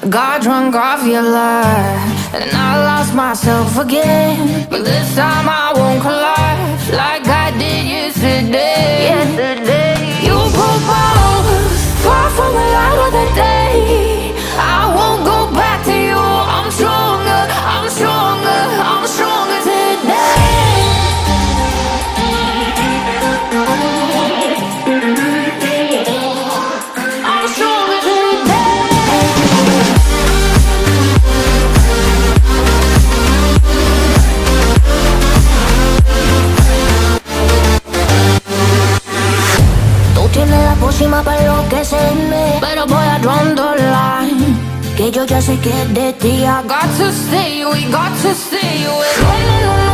Got drunk off your life, and I lost myself again. But this time I won't collapse like I did yesterday. You propose far from the light of the day. I won't go back to you. I'm stronger, I'm stronger, I'm stronger today. I'm stronger today. Tú tienes la pócima para enloquecerme, pero voy a draw the line, que yo ya sé que es de ti. I got to stay, we got to stay away. No, no, no,